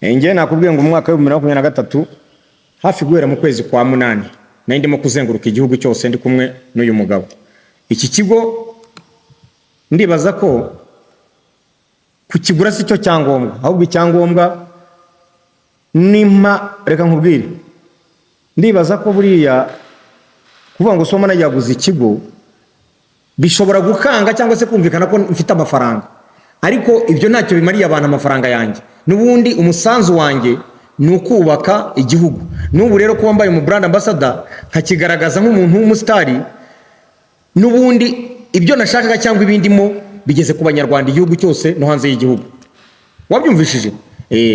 Nge nakubwiye ngo mu mwaka wa 2023 hafi guhera mu kwezi kwa 8 nari ndimo kuzenguruka igihugu cyose ndi kumwe n'uyu mugabo. Iki kigo ndibaza ko kukigura si cyo cyangombwa, ahubwo icyangombwa nimpa reka nkubwire, ndibaza ko buriya kuvuga ngo soma nayaguze ikigo bishobora gukanga cyangwa se kumvikana ko mfite amafaranga, ariko ibyo ntacyo bimariye abantu amafaranga yanjye. Nubundi umusanzu wanjye ni ukubaka igihugu. N'ubu rero ko wambaye mu brand ambassador nkakigaragaza nk'umuntu w'umusitari, nubundi ibyo nashakaga cyangwa ibindimo bigeze ku banyarwanda igihugu cyose no hanze y'igihugu. Wabyumvishije?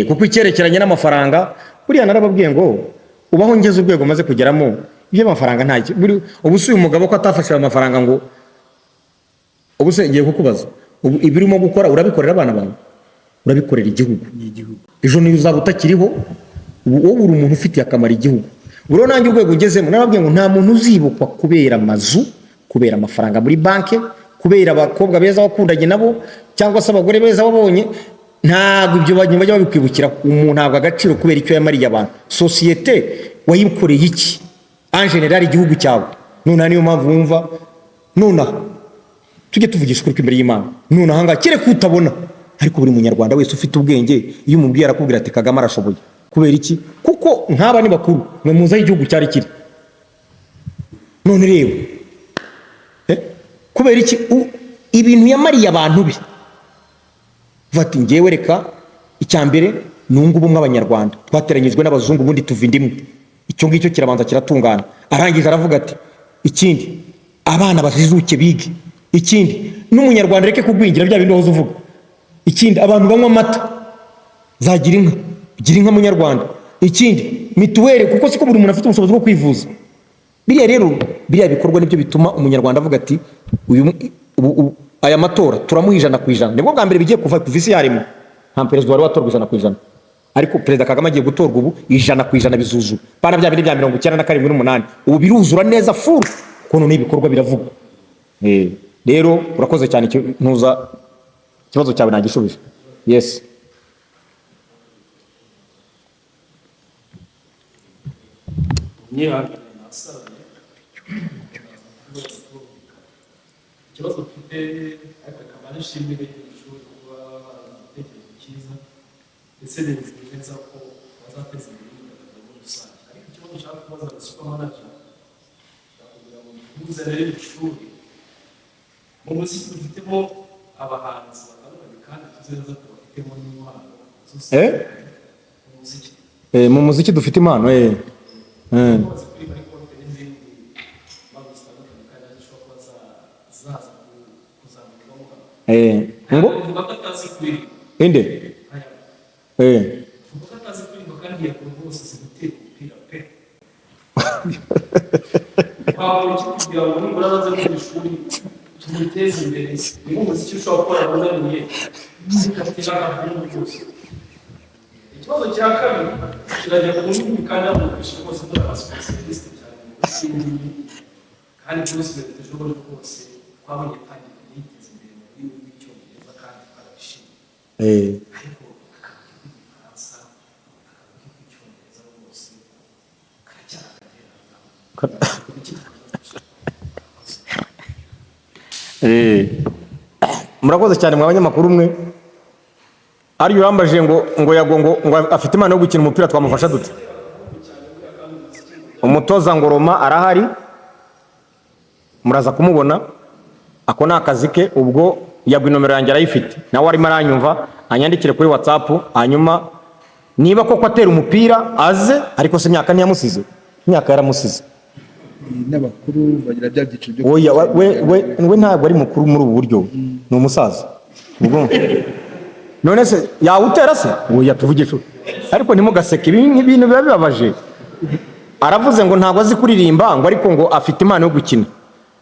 Kuko icyerekeranye n'amafaranga buriya narababwiye ngo ubaho ngeze urwego maze kugeramo ibyo amafaranga ntacyo. Ubu si uyu mugabo ko atafashe amafaranga ngo ubu se ngiye kukubaza ubu ibirimo gukora urabikorera abana bawe, urabikorera igihugu. Ejo niyo uzaba utakiriho wowe uri umuntu ufitiye akamaro igihugu. Uro nanjye urwego ugezemo narababwiye ngo nta muntu uzibukwa kubera amazu, kubera amafaranga muri banke, kubera abakobwa beza wakundanye nabo cyangwa se abagore beza wabonye. Ntabwo ibyo bajya babikwibukira umuntu ntabwo agaciro kubera icyo yamariye abantu. Societe wayikoreye iki en general igihugu cyawe. None niyo mpamvu wumva none tujye tuvugisha kuri imbere y'Imana. None ahanga kire kutabona, ariko buri munyarwanda wese ufite ubwenge iyo umubwiye arakubwira ati Kagame arashoboye. Kubera iki? Kuko nk'aba ni bakuru mwe muza igihugu cyari kiri. None rero kubera iki ibintu yamariye abantu bi vati ngewe reka icyambere nungu bumwe abanyarwanda twateranyijwe n'abazungu bundi tuva indimwe. Icyo ngicyo kirabanza kiratungana. Arangiza aravuga ati ikindi abana bazizuke bige, ikindi n'umunyarwanda reke kugwingira bya bindi wahoze uvuga, ikindi abantu banywa amata zagira inka, gira inka munyarwanda, ikindi mituweli kuko siko buri muntu afite ubushobozi bwo kwivuza. Biriya rero biriya bikorwa nibyo bituma umunyarwanda avuga ati aya matora turamuha 100%. Nibwo bwa mbere bigiye kuva ku visi yarimo nta perezida wari watorwa 100%, ariko perezida Kagame agiye gutorwa ubu 100% bizuzu. Bana bya bindi bya 97 n'umunani ubu biruzura neza full kono n'ibikorwa biravuga. Rero urakoze cyane ntuza kibazo cyawe nagishubije. Yes. Ikibazo mfite ariko akamaro ishimire ishuri kuba igitekerezo cyiza ndetse neza ko bazateza imbere imyidagaduro muri rusange. Ariko ikibazo nshaka kubaza super manager kugira ngo muze rero ishuri mu muziki dufitemo abahanzi batandukanye kandi tuzi neza ko bafitemo n'impano mu muziki dufite impano ngo inde ikibazo cya kabiri kirajya ku ndimi kandi amufasha rwose muri abasipesialisite cyane kandi byose bidashobora rwose twabonye kandi yiteza imbere muri murakoze cyane mwa banyamakuru mwe. Ariyo yambaje ngo yago ngo afite impano yo gukina umupira, twamufasha dute? Umutoza Ngoroma arahari, muraza kumubona, ako ni akazi ke. Ubwo Yago inomero yanjye arayifite, nawe arimo aranyumva, anyandikire kuri WhatsApp, hanyuma niba koko atera umupira aze. Ariko se imyaka ntiyamusize? Imyaka yaramusize. N'abakuru bagira bya byiciro byo oya we ntabwo ari mukuru muri ubu buryo, ni umusaza. Ubwo none se yawutera se? Oya tuvugisha, ariko ntimugaseke, ibintu biba bibabaje. Aravuze ngo ntabwo azi kuririmba, ngo ariko ngo afite impano yo gukina.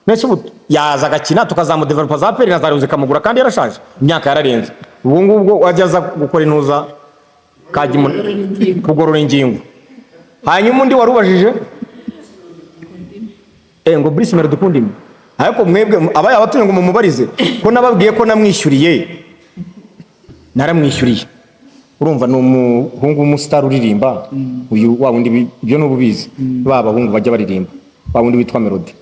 Nese ubu yaza agakina tukazamudevelopa za peri na za ruzi kamugura, kandi yarashaje, imyaka yararenze. Ubu ngubwo wajya aza gukora intuza kugorora ingingo. Hanyuma undi warubajije ngo Brice mere dukundime, ariko mwebwe abaye abatuye ngo mumubarize ko nababwiye ko namwishyuriye. Naramwishyuriye. Urumva ni umuhungu w'umustar uririmba, uyu wa wundi ibyo n'ububizi, baba bahungu bajya baririmba, wa wundi witwa Melody.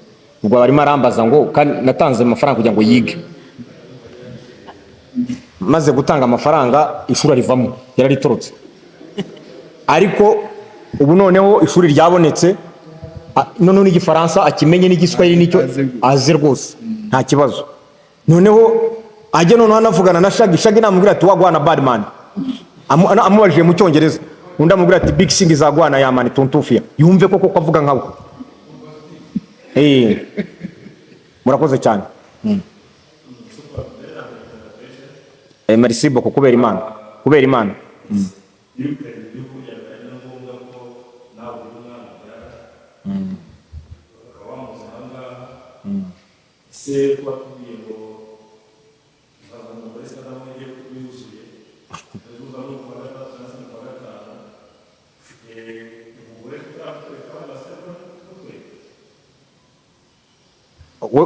Ubwo barimo arambaza ngo kandi natanze amafaranga kugira ngo yige. Maze gutanga amafaranga ishuri rivamo, yararitorotse. Ariko ubu noneho ishuri ryabonetse, none n'igifaransa akimenye n'igiswahili nicyo azi rwose, nta kibazo. Noneho ajya noneho anavugana na Shagi namubwira ati wagwana badman, amubajije mu cyongereza, undi amubwira ati big sing izagwana yamani tuntufia, yumve koko avuga nkawe. Murakoze cyane. Merci beaucoup kubera Imana.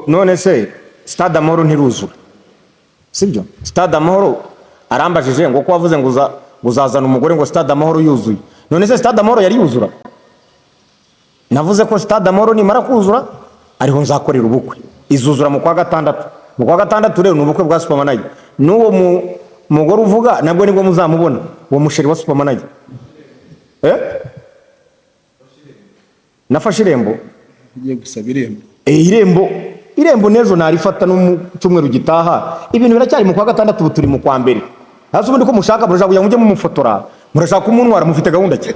None se Stade Amahoro ntiruzura, sibyo? Stade Amahoro arambajije ngo ko wavuze ngo uzazana umugore ngo Stade Amahoro yuzuye. None se Stade Amahoro yari yuzura? Navuze ko Stade Amahoro nimara kuzura ariho nzakorera ubukwe, izuzura mu kwa gatandatu. Mu kwa gatandatu rero n'ubukwe bwa Supermanager, n'uwo mugore uvuga nabwo nibwo muzamubona, uwo musheri wa Supermanager. Nafashe irembo, ugiye gusaba irembo. Irembo nejo narifata no mu cyumweru gitaha. Ibintu biracyari mu kwa gatandatu, turi mu kwa mbere. Hasi ubundi ko mushaka murashaka kugira ngo mujye mumufotora, murashaka kumunwara, mufite gahunda ki?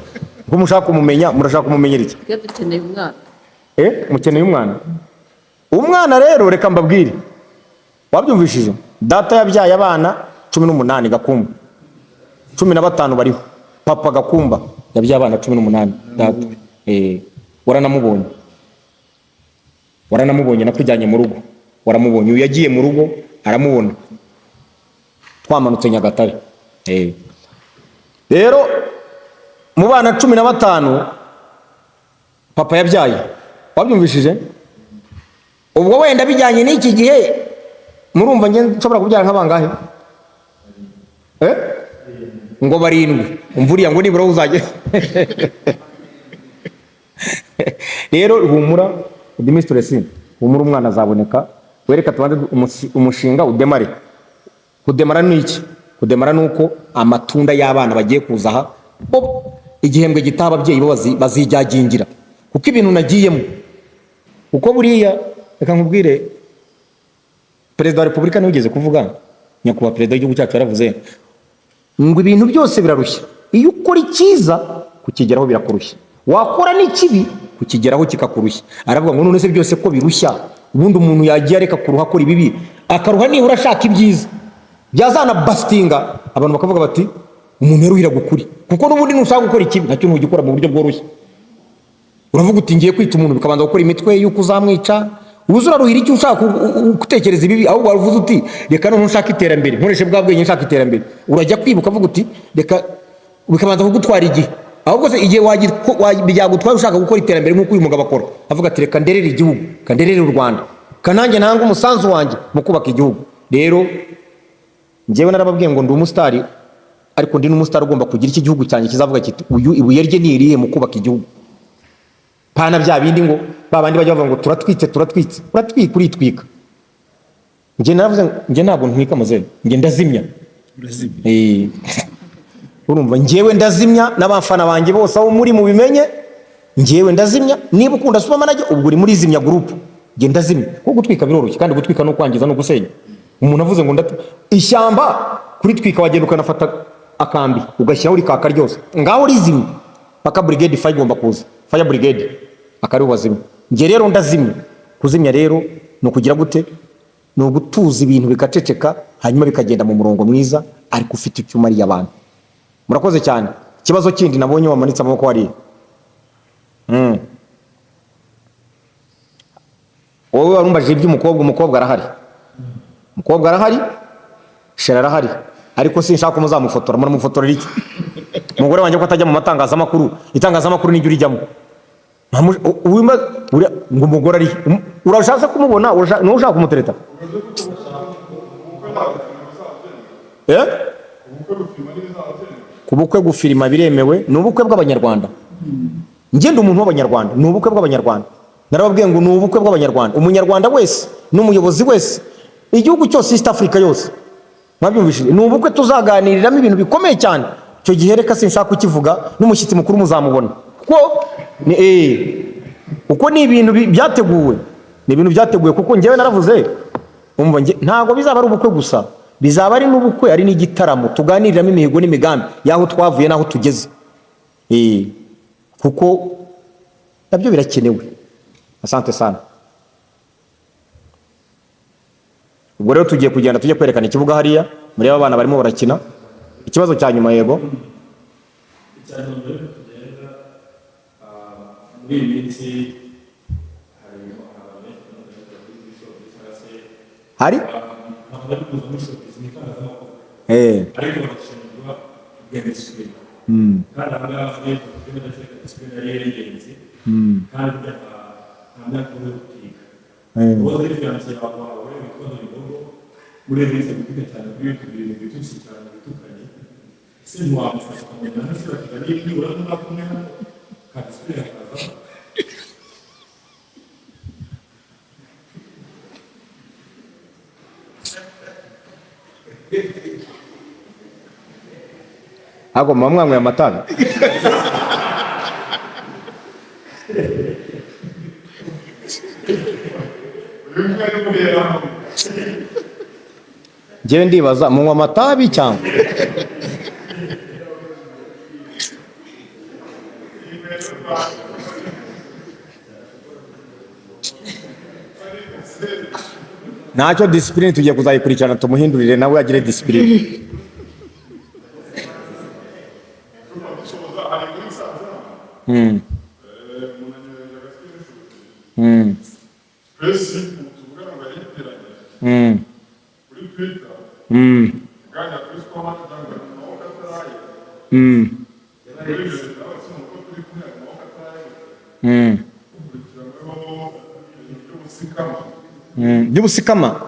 Ko mushaka kumumenya, murashaka kumumenyera iki? Dukeneye umwana. Mukeneye umwana. Umwana rero reka mbabwire, wabyumvishije? Data yabyaye abana 18 Gakumba, 15 bariho. Papa Gakumba yabyaye abana 18 data. Waranamubonye nakujyanye mu rugo, waramubonye. Uyu yagiye mu rugo aramubona, twamanutse Nyagatare. Rero mu bana 15 papa yabyaye, wabyumvishije? Ubwo wenda bijyanye n'iki gihe murumva nge nshobora kubyara nk'abangahe? Ngo 7. Umvuriya ngo nibura uzajye. Rero humura Dimitri, humura umwana azaboneka. Wereka tubanze umushinga udemare. Kudemara ni iki? Kudemara nuko amatunda y'abana bagiye kuzaha igihembwe gitaha ababyeyi bo bazijyagingira, kuko ibintu nagiyemo uko buriya. Reka nkubwire, Perezida wa Repubulika nigeze kuvuga, nyakubahwa Perezida w'igihugu cyacu yaravuze ngo ibintu byose birarushya, iyo ukora icyiza kukigeraho birakurushya, wakora n'ikibi kukigeraho kikakurushya. Aravuga ngo none se byose ko birushya, ubundi umuntu yagiye areka kuruha akora ibibi, akaruha nibura ashaka ibyiza byazana bastinga, abantu bakavuga bati umuntu yaruhira gukuri, kuko n'ubundi nushaka gukora ikibi nacyo ntugikora mu buryo bworoshye. Uravuga uti ngiye kwita umuntu, bikabanza gukora imitwe yuko uzamwica, uzura ruhira icyo ushaka gutekereza ibibi, ahubwo wavuze uti reka none nshaka iterambere, nkoreshe bwa bwenge nshaka iterambere. Urajya kwibuka uvuga uti reka, bikabanza kugutwara igihe. Ahubwo se igihe byagutwara ushaka gukora iterambere nk'uko uyu mugabo akora, avuga ati reka nderere igihugu, kanderere u Rwanda, kanange nanga umusanzu wanjye mu kubaka igihugu. Rero njyewe narababwiye ngo ndi umusitari ariko ndi n'umusitari ugomba kugira iki gihugu cyanjye kizavuga kiti uyu ibuye rye ni irihe mu kubaka igihugu. Pana bya bindi ngo babandi bajya bavuga ngo turatwitse uritwika. Njye naravuze njye ntabwo ntwika muzehe, njye ndazimya. Urumva njyewe ndazimya n'abafana banjye bose aho muri mu bimenye, njyewe ndazimya. Niba ukunda supermanager ubwo uri muri zimya group, njye ndazimya. Ko gutwika biroroshye kandi gutwika no kwangiza no gusenya. Umuntu avuze ngo ishyamba kuritwika wagenda ukanafata akambi ugashyiraho rikaka ryose ngaho rizimya paka brigade fire igomba kuza, fire brigade akari ubazimya. Njye rero ndazimya. Kuzimya rero no kugira gute, no gutuza ibintu bikaceceka hanyuma bikagenda mu murongo mwiza ariko ufite icyuma ari abantu. Murakoze cyane. Kibazo kindi nabonye wamanitse amaboko wari wowe warumbaje iby'umukobwa, umukobwa arahari, shera arahari, ariko sinshaka ko muzamufotora. Muramufotorera iki? Umugore wanjye ko atajya mu matangazamakuru, itangazamakuru n'ijya urijyamo ngo umugore ari urashaka kumubona, no ushaka kumutereta kubukwe gufirima biremewe, ni ubukwe bw'abanyarwanda. Ngende umuntu w'abanyarwanda, ni ubukwe bw'abanyarwanda. Narababwiye ngo ni ubukwe bw'abanyarwanda. Umunyarwanda wese n'umuyobozi wese, igihugu cyose, East Africa yose, mwabyumvishije, ni ubukwe tuzaganiriramo ibintu bikomeye cyane. Cyo gihe reka sinshaka kukivuga, n'umushyitsi mukuru muzamubona uko ni ibintu byateguwe, ni ibintu byateguwe. Kuko njyewe naravuze umva ntago bizaba ari ubukwe gusa, bizaba ari n'ubukwe, ari n'igitaramo tuganiriramo imihigo n'imigambi yaho twavuye naho tugeze. Kuko nabyo birakenewe. Asante sana. Ubwo rero tugiye kugenda tujye kwerekana ikibuga hariya muri aba bana barimo barakina. Ikibazo cya nyuma yego muri minsi hari Hago mamwangu ya matabi. Njyewe ndibaza munywa amatabi cyangwa ntacyo discipline tugiye kuzayikurikirana tumuhindurire nawe agire discipline. By'ubusikama.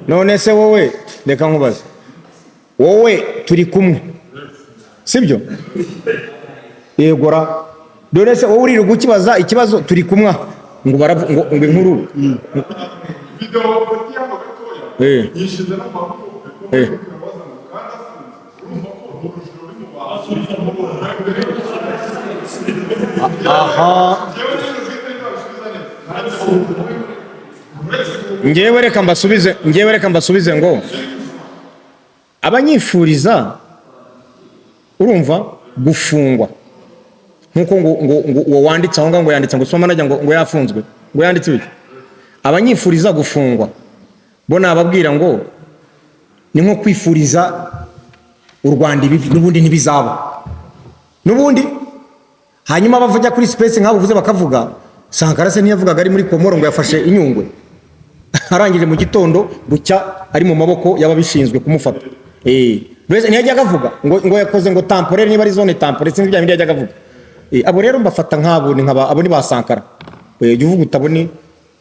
None se wowe reka nkubaze, wowe turi kumwe sibyo? Yegora. None se wowe uri gukibaza ikibazo turi kumwe ngo baravuga ngo inkuru aha ngewe reka mbasubize ngo abanyifuriza urumva gufungwa nkuko ngo wanditse aho ngo yanditse ngo soma najya ngo yafunzwe ngo yanditse biki, abanyifuriza gufungwa bo nababwira ngo ni nko kwifuriza u Rwanda ibi n'ubundi ntibizaba n'ubundi. Hanyuma bavujya kuri space nk'abo uvuze bakavuga Sankara se ntiyavugaga ari muri Komoro ngo yafashe inyungwe arangije mu gitondo bucya ari mu maboko y'ababishinzwe kumufata. Bese ntiyajyaga avuga ngo yakoze ngo temporaire, niba ari zone temporaire sinzi bya bindi yajyaga avuga. Abo rero mbafata nk'abo ni nk'aba abo ni ba Sankara jya uvuga utabone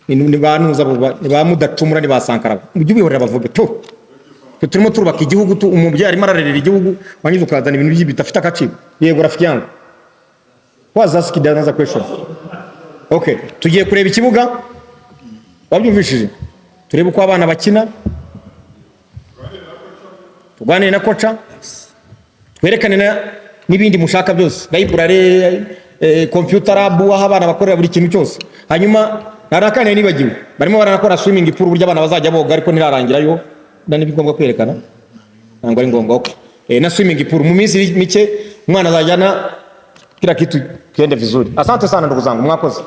ni banuza ni ba mudacumura ni ba sankara ujye ubihorera bavuge to turimo turubaka igihugu umubyeyi arimo ararerera igihugu wangiza ukazana ibintu bidafite agaciro yego rafiki yangu wazasiki danaza question okay tugiye kureba ikibuga wabyumvishije turebe uko abana bakina tuganire na koca twerekane n'ibindi mushaka byose library computer lab aho abana bakorera buri kintu cyose hanyuma narakane nibagiwe barimo baranakora swimming pool burya abana bazajya boga ariko nirarangirayo ndani bigomba kwerekana ntabwo ari ngombwa okay na swimming pool mu minsi mike umwana azajyana kila kitu kiende vizuri asante sana ndugu zangu mwakoze